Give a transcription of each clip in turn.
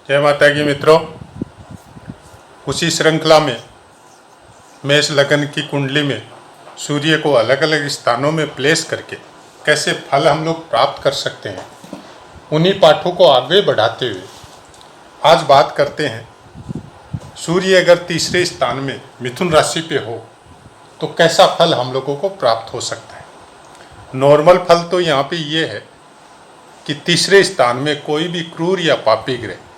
जय माता की मित्रों, उसी श्रृंखला में मेष लगन की कुंडली में सूर्य को अलग अलग स्थानों में प्लेस करके कैसे फल हम लोग प्राप्त कर सकते हैं, उन्हीं पाठों को आगे बढ़ाते हुए आज बात करते हैं। सूर्य अगर तीसरे स्थान में मिथुन राशि पे हो तो कैसा फल हम लोगों को प्राप्त हो सकता है। नॉर्मल फल तो यहाँ पे ये है कि तीसरे स्थान में कोई भी क्रूर या पापी ग्रह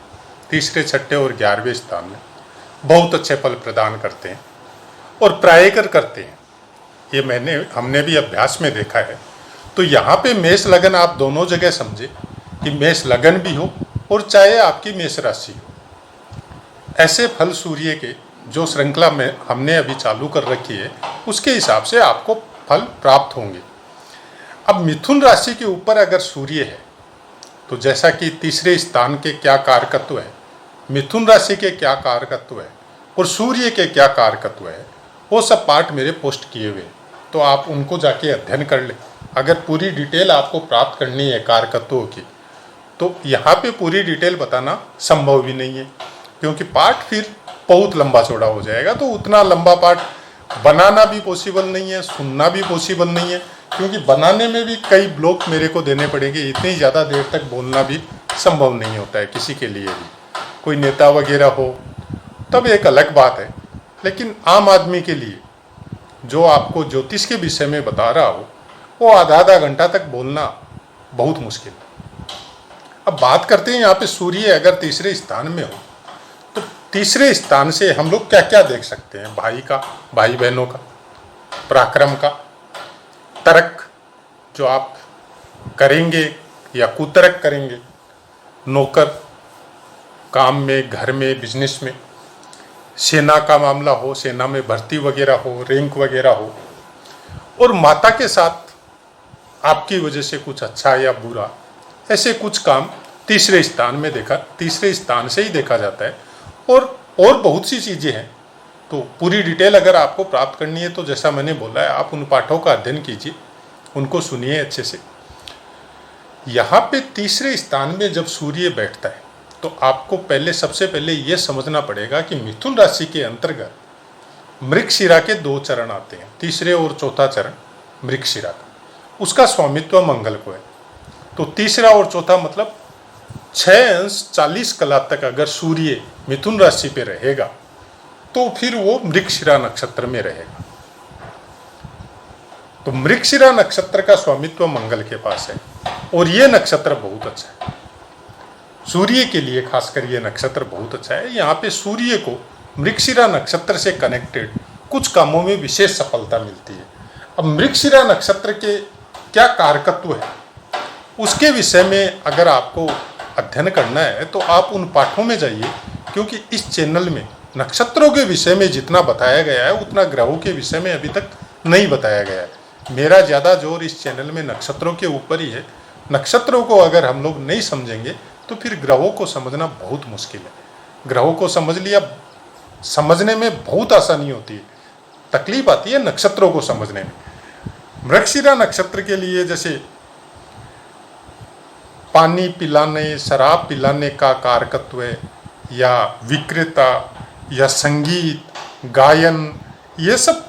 तीसरे, छठे और 11वें स्थान में बहुत अच्छे फल प्रदान करते हैं और प्रायकर करते हैं। ये हमने भी अभ्यास में देखा है। तो यहाँ पे मेष लगन आप दोनों जगह समझे कि मेष लगन भी हो और चाहे आपकी मेष राशि हो। ऐसे फल सूर्य के जो श्रृंखला में हमने अभी चालू कर रखी है उसके हिसाब से आपको फल प्राप्त होंगे। अब मिथुन राशि के ऊपर अगर सूर्य है तो जैसा कि तीसरे स्थान के क्या कारकत्व है, मिथुन राशि के क्या कारकत्व है और सूर्य के क्या कारकत्व है, वो सब पाठ मेरे पोस्ट किए हुए, तो आप उनको जाके अध्ययन कर लें। अगर पूरी डिटेल आपको प्राप्त करनी है कारकत्वों की तो यहाँ पे पूरी डिटेल बताना संभव भी नहीं है, क्योंकि पाठ फिर बहुत लंबा चौड़ा हो जाएगा। तो उतना लंबा पाठ बनाना भी पॉसिबल नहीं है, सुनना भी पॉसिबल नहीं है, क्योंकि बनाने में भी कई ब्लॉक मेरे को देने पड़ेंगे। इतनी ज़्यादा देर तक बोलना भी संभव नहीं होता है किसी के लिए भी। कोई नेता वगैरह हो तब एक अलग बात है, लेकिन आम आदमी के लिए जो आपको ज्योतिष के विषय में बता रहा हो वो आधा घंटा तक बोलना बहुत मुश्किल है। अब बात करते हैं यहाँ पे सूर्य अगर तीसरे स्थान में हो तो तीसरे स्थान से हम लोग क्या क्या देख सकते हैं। भाई बहनों का, पराक्रम का, तर्क जो आप करेंगे या कुतर्क करेंगे, नौकर काम में, घर में, बिजनेस में, सेना का मामला हो, सेना में भर्ती वगैरह हो, रैंक वगैरह हो, और माता के साथ आपकी वजह से कुछ अच्छा या बुरा, ऐसे कुछ काम तीसरे स्थान से ही देखा जाता है। और बहुत सी चीज़ें हैं। तो पूरी डिटेल अगर आपको प्राप्त करनी है तो जैसा मैंने बोला है, आप उन पाठों का अध्ययन कीजिए, उनको सुनिए अच्छे से। यहाँ पे तीसरे स्थान में जब सूर्य बैठता है तो आपको सबसे पहले ये समझना पड़ेगा कि मिथुन राशि के अंतर्गत मृगशिरा के 2 चरण आते हैं, तीसरे और चौथा चरण मृगशिरा का, उसका स्वामित्व मंगल को है। तो तीसरा और चौथा मतलब 6 अंश 40 कला तक अगर सूर्य मिथुन राशि पे रहेगा तो फिर वो मृगशिरा नक्षत्र में रहेगा। तो मृगशिरा नक्षत्र का स्वामित्व मंगल के पास है और ये नक्षत्र बहुत अच्छा है सूर्य के लिए, खासकर ये नक्षत्र बहुत अच्छा है। यहाँ पे सूर्य को मृगशिरा नक्षत्र से कनेक्टेड कुछ कामों में विशेष सफलता मिलती है। अब मृगशिरा नक्षत्र के क्या कारकत्व है उसके विषय में अगर आपको अध्ययन करना है तो आप उन पाठों में जाइए, क्योंकि इस चैनल में नक्षत्रों के विषय में जितना बताया गया है उतना ग्रहों के विषय में अभी तक नहीं बताया गया है। मेरा ज़्यादा जोर इस चैनल में नक्षत्रों के ऊपर ही है। नक्षत्रों को अगर हम लोग नहीं समझेंगे तो फिर ग्रहों को समझना बहुत मुश्किल है। ग्रहों को समझ लिया, समझने में बहुत आसानी होती है, तकलीफ आती है नक्षत्रों को समझने में। मृगशिरा नक्षत्र के लिए जैसे पानी पिलाने, शराब पिलाने का कारकत्व है, या विक्रेता, या संगीत, गायन, ये सब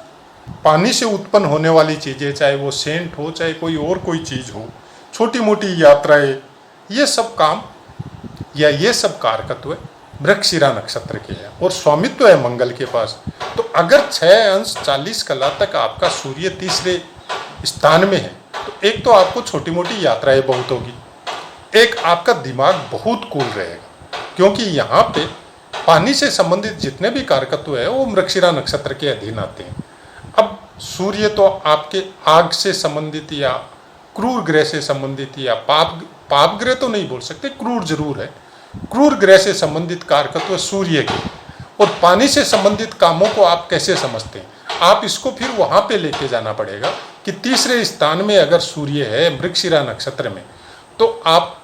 पानी से उत्पन्न होने वाली चीज़ें, चाहे वो सेंट हो, चाहे कोई और कोई चीज़ हो, छोटी मोटी यात्राएं, ये सब काम या ये सब कारकत्व मृगशिरा नक्षत्र के हैं और स्वामित्व है मंगल के पास। तो अगर 6 अंश 40 कला तक आपका सूर्य तीसरे स्थान में है तो एक तो आपको छोटी मोटी यात्राएं बहुत होगी, एक आपका दिमाग बहुत कूल रहेगा, क्योंकि यहाँ पे पानी से संबंधित जितने भी कारकत्व है वो मृगशिरा नक्षत्र के अधीन आते हैं। अब सूर्य तो आपके आग से संबंधित या क्रूर ग्रह से संबंधित या पाप ग्रह तो नहीं बोल सकते, क्रूर जरूर है, क्रूर ग्रह से संबंधित कारकत्व सूर्य के। और पानी से संबंधित कामों को आप कैसे समझते हैं, आप इसको फिर वहाँ पे लेके जाना पड़ेगा कि तीसरे स्थान में अगर सूर्य है मृगशिरा नक्षत्र में तो आप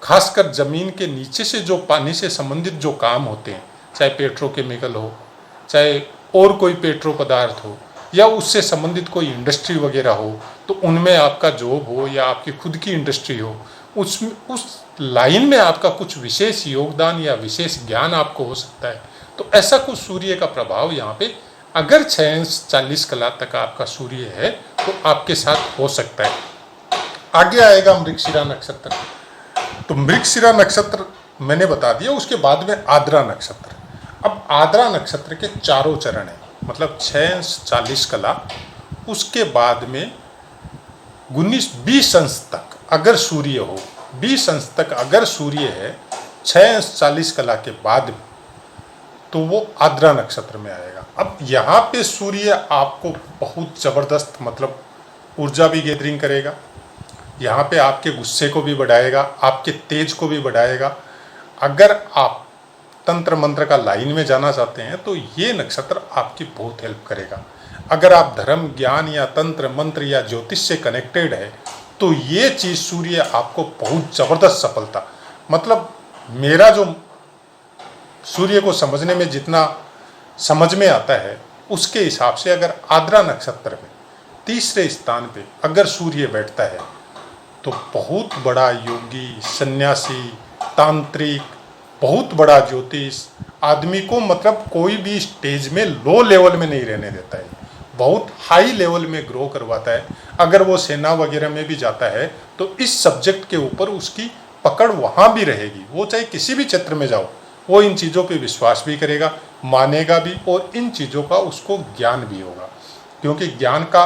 खासकर जमीन के नीचे से जो पानी से संबंधित जो काम होते हैं, चाहे पेट्रोकेमिकल हो, चाहे और कोई पेट्रो पदार्थ हो, या उससे संबंधित कोई इंडस्ट्री वगैरह हो, तो उनमें आपका जॉब हो या आपकी खुद की इंडस्ट्री हो, उस लाइन में आपका कुछ विशेष योगदान या विशेष ज्ञान आपको हो सकता है। तो ऐसा कुछ सूर्य का प्रभाव यहाँ पे अगर 6 अंश 40 कला तक आपका सूर्य है तो आपके साथ हो सकता है। आगे आएगा मृगशिरा नक्षत्र। तो मृगशिरा नक्षत्र मैंने बता दिया, उसके बाद में आद्रा नक्षत्र। अब आद्रा नक्षत्र के चारों चरण है, मतलब 6 अंश 40 कला, उसके बाद में 19-20 अंश तक अगर सूर्य हो, 20 अंश तक अगर सूर्य है 6 अंश 40 कला के बाद में, तो वो आद्रा नक्षत्र में आएगा। अब यहाँ पे सूर्य आपको बहुत ज़बरदस्त मतलब ऊर्जा भी गैदरिंग करेगा, यहाँ पे आपके गुस्से को भी बढ़ाएगा, आपके तेज को भी बढ़ाएगा। अगर आप तंत्र मंत्र का लाइन में जाना चाहते हैं तो ये नक्षत्र आपकी बहुत हेल्प करेगा। अगर आप धर्म ज्ञान या तंत्र मंत्र या ज्योतिष से कनेक्टेड है तो ये चीज़ सूर्य आपको बहुत ज़बरदस्त सफलता, मतलब मेरा जो सूर्य को समझने में जितना समझ में आता है उसके हिसाब से अगर आद्रा नक्षत्र में तीसरे स्थान पे अगर सूर्य बैठता है तो बहुत बड़ा योगी, सन्यासी, तांत्रिक, बहुत बड़ा ज्योतिष आदमी को मतलब कोई भी स्टेज में लो लेवल में नहीं रहने देता है, बहुत हाई लेवल में ग्रो करवाता है। अगर वो सेना वगैरह में भी जाता है तो इस सब्जेक्ट के ऊपर उसकी पकड़ वहाँ भी रहेगी, वो चाहे किसी भी क्षेत्र में जाओ वो इन चीज़ों पे विश्वास भी करेगा, मानेगा भी, और इन चीज़ों का उसको ज्ञान भी होगा। क्योंकि ज्ञान का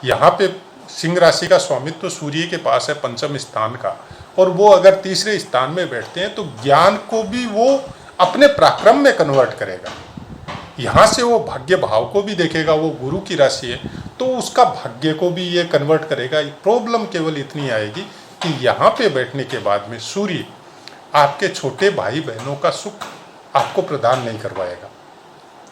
यहाँ पे सिंह राशि का स्वामित्व तो सूर्य के पास है पंचम स्थान का, और वो अगर तीसरे स्थान में बैठते हैं तो ज्ञान को भी वो अपने पराक्रम में कन्वर्ट करेगा। यहाँ से वो भाग्य भाव को भी देखेगा, वो गुरु की राशि है तो उसका भाग्य को भी ये कन्वर्ट करेगा। प्रॉब्लम केवल इतनी आएगी कि यहाँ पे बैठने के बाद में सूर्य आपके छोटे भाई बहनों का सुख आपको प्रदान नहीं करवाएगा,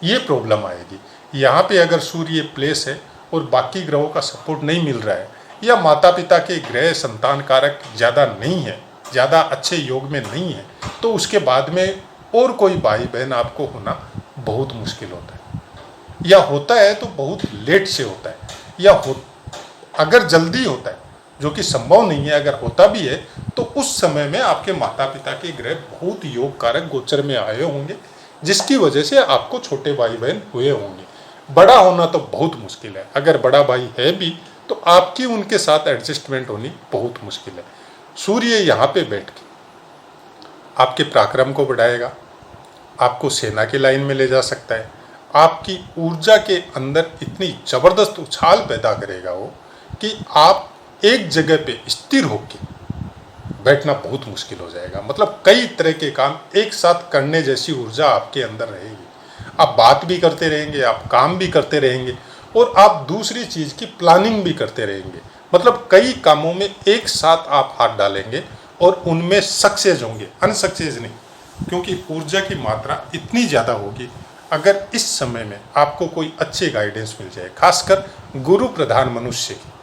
ये प्रॉब्लम आएगी। यहाँ पे अगर सूर्य प्लेस है और बाकी ग्रहों का सपोर्ट नहीं मिल रहा है, या माता पिता के ग्रह संतान कारक ज़्यादा नहीं है, ज़्यादा अच्छे योग में नहीं है, तो उसके बाद में और कोई भाई बहन आपको होना बहुत मुश्किल होता है, या होता है तो बहुत लेट से होता है, या अगर जल्दी होता है जो कि संभव नहीं है, अगर होता भी है तो उस समय में आपके माता पिता के ग्रह बहुत योग कारक गोचर में आए होंगे, जिसकी वजह से आपको छोटे भाई बहन हुए होंगे। बड़ा होना तो बहुत मुश्किल है, अगर बड़ा भाई है भी तो आपकी उनके साथ एडजस्टमेंट होनी बहुत मुश्किल है। सूर्य यहाँ पे बैठ के आपके पराक्रम को बढ़ाएगा, आपको सेना की लाइन में ले जा सकता है, आपकी ऊर्जा के अंदर इतनी ज़बरदस्त उछाल पैदा करेगा वो कि आप एक जगह पे स्थिर होके बैठना बहुत मुश्किल हो जाएगा। मतलब कई तरह के काम एक साथ करने जैसी ऊर्जा आपके अंदर रहेगी, आप बात भी करते रहेंगे, आप काम भी करते रहेंगे, और आप दूसरी चीज़ की प्लानिंग भी करते रहेंगे। मतलब कई कामों में एक साथ आप हाथ डालेंगे और उनमें सक्सेस होंगे, अनसक्सेस नहीं, क्योंकि ऊर्जा की मात्रा इतनी ज़्यादा होगी। अगर इस समय में आपको कोई अच्छे गाइडेंस मिल जाए, खासकर गुरु प्रधान मनुष्य की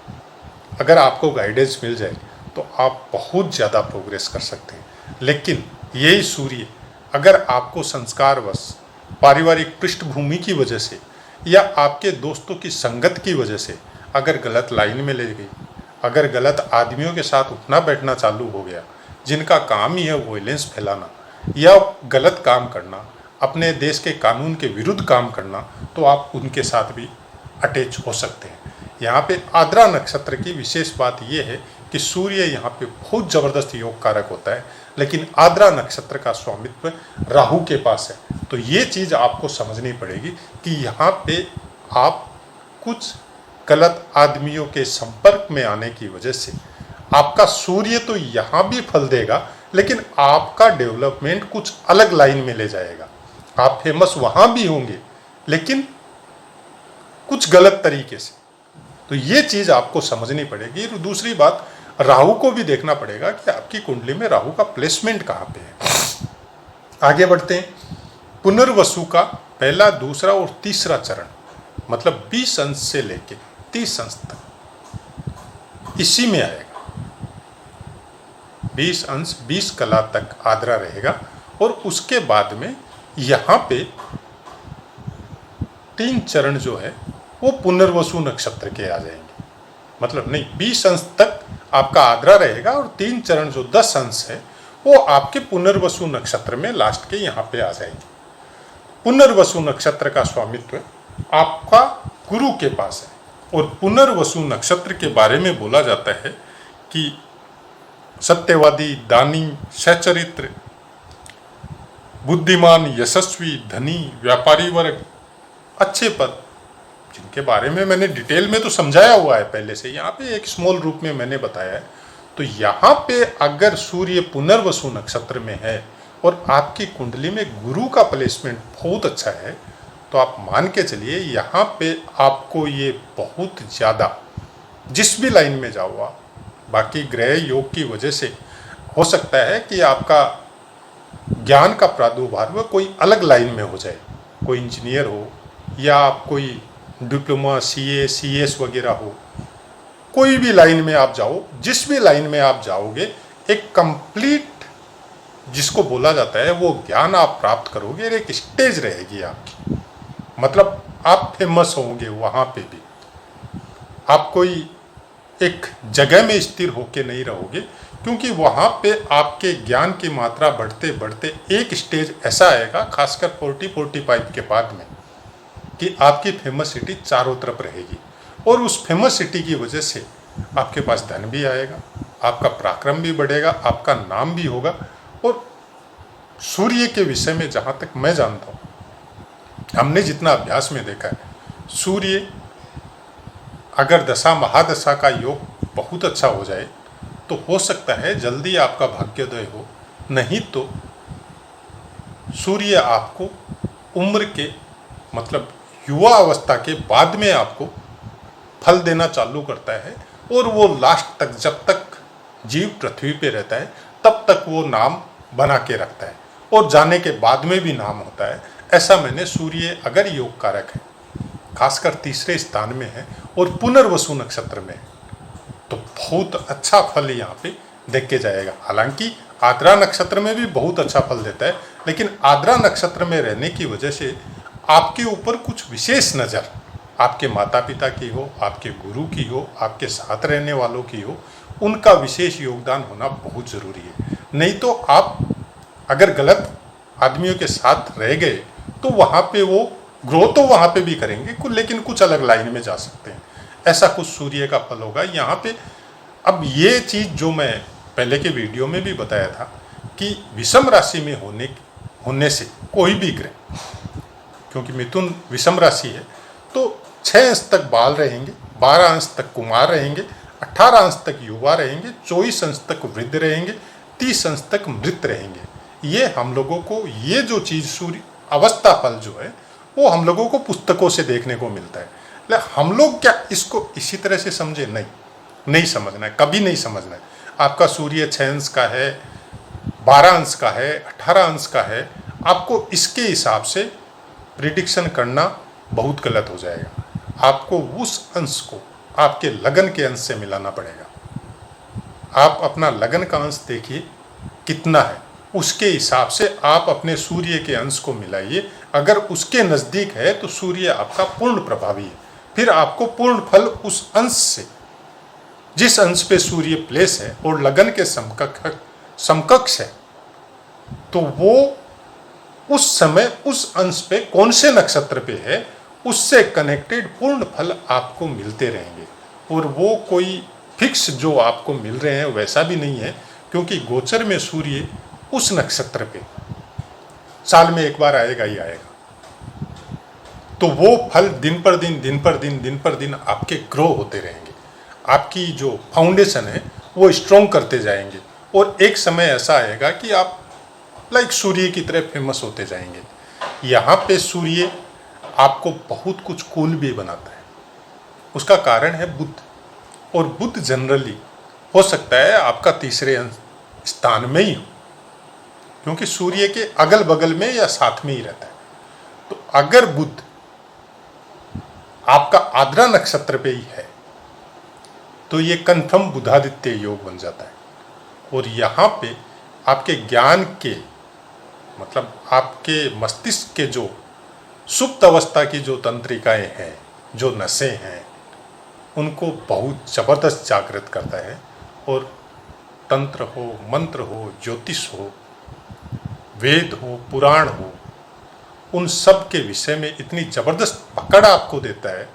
अगर आपको गाइडेंस मिल जाए तो आप बहुत ज़्यादा प्रोग्रेस कर सकते हैं। लेकिन यही सूर्य अगर आपको संस्कारवश, पारिवारिक पृष्ठभूमि की वजह से या आपके दोस्तों की संगत की वजह से अगर गलत लाइन में ले गई, अगर गलत आदमियों के साथ उठना बैठना चालू हो गया, जिनका काम ही है वॉयलेंस फैलाना या गलत काम करना, अपने देश के कानून के विरुद्ध काम करना, तो आप उनके साथ भी अटैच हो सकते हैं। यहाँ पे आद्रा नक्षत्र की विशेष बात यह है कि सूर्य यहाँ पे बहुत ज़बरदस्त योग कारक होता है, लेकिन आद्रा नक्षत्र का स्वामित्व राहु के पास है। तो ये चीज़ आपको समझनी पड़ेगी कि यहाँ पे आप कुछ गलत आदमियों के संपर्क में आने की वजह से आपका सूर्य तो यहाँ भी फल देगा, लेकिन आपका डेवलपमेंट कुछ अलग लाइन में ले जाएगा। आप फेमस वहाँ भी होंगे, लेकिन कुछ गलत तरीके से। तो ये चीज़ आपको समझनी पड़ेगी। दूसरी बात, राहु को भी देखना पड़ेगा कि आपकी कुंडली में राहु का प्लेसमेंट कहाँ पे है। आगे बढ़ते हैं। पुनर्वसु का पहला, दूसरा और तीसरा चरण, मतलब 20 अंश से लेके 30 अंश तक इसी में आएगा। 20 अंश 20 कला तक आद्रा रहेगा, और उसके बाद में यहाँ पे 3 चरण जो है वो पुनर्वसु नक्षत्र के आ जाएंगे। मतलब नहीं, 20 अंश तक आपका आद्रा रहेगा और 3 चरण जो 10 अंश है वो आपके पुनर्वसु नक्षत्र में लास्ट के यहाँ पे आ जाएंगे। पुनर्वसु नक्षत्र का स्वामित्व आपका गुरु के पास है और पुनर्वसु नक्षत्र के बारे में बोला जाता है कि सत्यवादी, दानी, सच्चरित्र, बुद्धिमान, यशस्वी, धनी, व्यापारी वर्ग, अच्छे पद, जिनके बारे में मैंने डिटेल में तो समझाया हुआ है पहले से, यहाँ पे एक स्मॉल रूप में मैंने बताया है। तो यहाँ पे अगर सूर्य पुनर्वसु नक्षत्र में है और आपकी कुंडली में गुरु का प्लेसमेंट बहुत अच्छा है, तो आप मान के चलिए यहाँ पे आपको ये बहुत ज़्यादा, जिस भी लाइन में जाओ आप, बाकी ग्रह योग की वजह से हो सकता है कि आपका ज्ञान का प्रादुर्भाव कोई अलग लाइन में हो जाए, कोई इंजीनियर हो या आप कोई डिप्लोमा, सीए, सीएस वगैरह हो, कोई भी लाइन में आप जाओ, जिस भी लाइन में आप जाओगे एक कंप्लीट, जिसको बोला जाता है वो ज्ञान आप प्राप्त करोगे, एक स्टेज रहेगी आपकी, मतलब आप फेमस होंगे वहाँ पे भी। आप कोई एक जगह में स्थिर होके नहीं रहोगे, क्योंकि वहाँ पे आपके ज्ञान की मात्रा बढ़ते बढ़ते एक स्टेज ऐसा आएगा, खासकर 40-45 के बाद में, कि आपकी फेमस सिटी चारों तरफ रहेगी और उस फेमस सिटी की वजह से आपके पास धन भी आएगा, आपका पराक्रम भी बढ़ेगा, आपका नाम भी होगा। और सूर्य के विषय में जहाँ तक मैं जानता हूँ, हमने जितना अभ्यास में देखा है, सूर्य अगर दशा महादशा का योग बहुत अच्छा हो जाए तो हो सकता है जल्दी आपका भाग्योदय हो, नहीं तो सूर्य आपको उम्र के, मतलब युवा अवस्था के बाद में आपको फल देना चालू करता है और वो लास्ट तक, जब तक जीव पृथ्वी पे रहता है तब तक वो नाम बना के रखता है और जाने के बाद में भी नाम होता है। ऐसा मैंने, सूर्य अगर योग कारक है, खासकर तीसरे स्थान में है और पुनर्वसु नक्षत्र में है, तो बहुत अच्छा फल यहाँ पे देख के जाएगा। हालांकि आद्रा नक्षत्र में भी बहुत अच्छा फल देता है, लेकिन आद्रा नक्षत्र में रहने की वजह से आपके ऊपर कुछ विशेष नज़र आपके माता पिता की हो, आपके गुरु की हो, आपके साथ रहने वालों की हो, उनका विशेष योगदान होना बहुत ज़रूरी है। नहीं तो आप अगर गलत आदमियों के साथ रह गए तो वहाँ पे वो ग्रो तो वहाँ पे भी करेंगे, लेकिन कुछ अलग लाइन में जा सकते हैं। ऐसा कुछ सूर्य का फल होगा यहाँ पे। अब ये चीज़ जो मैं पहले के वीडियो में भी बताया था कि विषम राशि में होने से कोई भी ग्रह, क्योंकि मिथुन विषम राशि है, तो 6 अंश तक बाल रहेंगे, 12 अंश तक कुमार रहेंगे, 18 अंश तक युवा रहेंगे, 24 अंश तक वृद्ध रहेंगे, 30 अंश तक मृत रहेंगे। ये हम लोगों को, ये जो चीज़ सूर्य अवस्था फल जो है वो हम लोगों को पुस्तकों से देखने को मिलता है। हम लोग क्या इसको इसी तरह से समझे? नहीं समझना है, कभी नहीं समझना है। आपका सूर्य 6 अंश का है, 12 अंश का है, 18 अंश का है, आपको इसके हिसाब से प्रिडिक्शन करना बहुत गलत हो जाएगा। आपको उस अंश को आपके लगन के अंश से मिलाना पड़ेगा। आप अपना लगन का अंश देखिए कितना है, उसके हिसाब से आप अपने सूर्य के अंश को मिलाइए। अगर उसके नज़दीक है तो सूर्य आपका पूर्ण प्रभावी है, फिर आपको पूर्ण फल उस अंश से, जिस अंश पे सूर्य प्लेस है और लगन के समकक्ष है, तो वो उस समय उस अंश पे कौन से नक्षत्र पे है, उससे कनेक्टेड पूर्ण फल आपको मिलते रहेंगे। और वो कोई फिक्स जो आपको मिल रहे हैं वैसा भी नहीं है, क्योंकि गोचर में सूर्य उस नक्षत्र पे साल में एक बार आएगा ही आएगा। तो वो फल दिन पर दिन आपके ग्रो होते रहेंगे, आपकी जो फाउंडेशन है वो स्ट्रॉन्ग करते जाएंगे और एक समय ऐसा आएगा कि आप लाइक सूर्य की तरह फेमस होते जाएंगे। यहाँ पे सूर्य आपको बहुत कुछ कूल भी बनाता है। उसका कारण है बुध, और बुध जनरली हो सकता है आपका तीसरे स्थान में ही हो, क्योंकि सूर्य के अगल बगल में या साथ में ही रहता है। तो अगर बुध आपका आद्रा नक्षत्र पे ही है तो ये कन्फर्म बुधादित्य योग बन जाता है। और यहाँ पे आपके ज्ञान के, मतलब आपके मस्तिष्क के जो सुप्त अवस्था की जो तंत्रिकाएं हैं, जो नसें हैं, उनको बहुत ज़बरदस्त जागृत करता है। और तंत्र हो, मंत्र हो, ज्योतिष हो, वेद हो, पुराण हो, उन सब के विषय में इतनी ज़बरदस्त पकड़ आपको देता है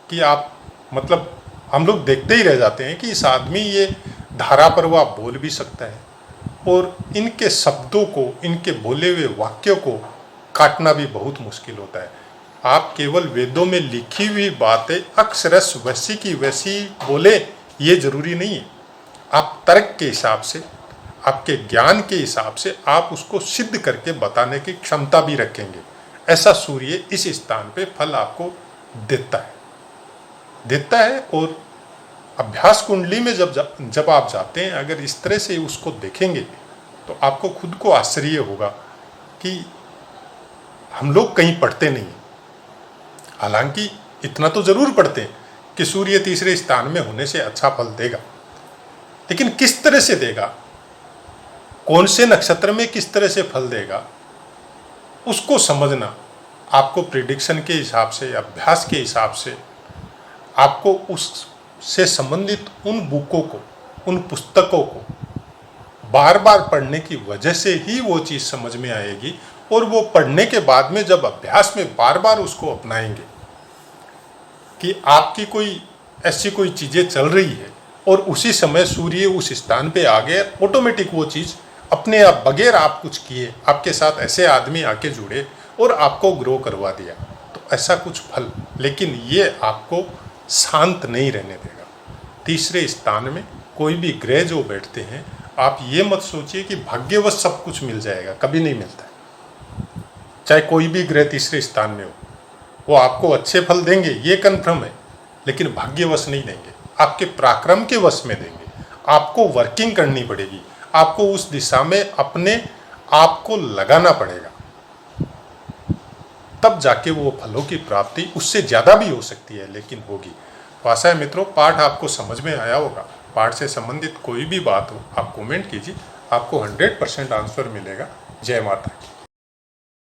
कि आप मतलब हम लोग देखते ही रह जाते हैं कि इस आदमी ये धारा प्रवाह बोल भी सकता है और इनके शब्दों को, इनके बोले हुए वाक्यों को काटना भी बहुत मुश्किल होता है। आप केवल वेदों में लिखी हुई बातें अक्षरश वैसी की वैसी बोले, ये जरूरी नहीं है। आप तर्क के हिसाब से, आपके ज्ञान के हिसाब से आप उसको सिद्ध करके बताने की क्षमता भी रखेंगे। ऐसा सूर्य इस स्थान पे फल आपको देता है। और अभ्यास कुंडली में जब आप जाते हैं, अगर इस तरह से उसको देखेंगे तो आपको खुद को आश्चर्य होगा कि हम लोग कहीं पढ़ते नहीं हैं। हालांकि इतना तो जरूर पढ़ते हैं कि सूर्य तीसरे स्थान में होने से अच्छा फल देगा, लेकिन किस तरह से देगा, कौन से नक्षत्र में किस तरह से फल देगा, उसको समझना आपको प्रिडिक्शन के हिसाब से, अभ्यास के हिसाब से, आपको उससे संबंधित उन बुकों को, उन पुस्तकों को बार बार पढ़ने की वजह से ही वो चीज़ समझ में आएगी। और वो पढ़ने के बाद में जब अभ्यास में बार बार उसको अपनाएंगे कि आपकी कोई ऐसी कोई चीज़ें चल रही है और उसी समय सूर्य उस स्थान पे आ गए, ऑटोमेटिक वो चीज़ अपने आप बगैर आप कुछ किए आपके साथ ऐसे आदमी आके जुड़े और आपको ग्रो करवा दिया, तो ऐसा कुछ फल। लेकिन ये आपको शांत नहीं रहने देगा। तीसरे स्थान में कोई भी ग्रह जो बैठते हैं, आप ये मत सोचिए कि भाग्यवश सब कुछ मिल जाएगा, कभी नहीं मिलता है। चाहे कोई भी ग्रह तीसरे स्थान में हो, वो आपको अच्छे फल देंगे, ये कन्फर्म है, लेकिन भाग्यवश नहीं देंगे, आपके पराक्रम के वश में देंगे। आपको वर्किंग करनी पड़ेगी, आपको उस दिशा में अपने आप को लगाना पड़ेगा, तब जाके वो फलों की प्राप्ति उससे ज़्यादा भी हो सकती है, लेकिन होगी। तो आशा है मित्रों, पाठ आपको समझ में आया होगा। पाठ से संबंधित कोई भी बात हो आप कमेंट कीजिए, आपको 100% आंसर मिलेगा। जय माता की।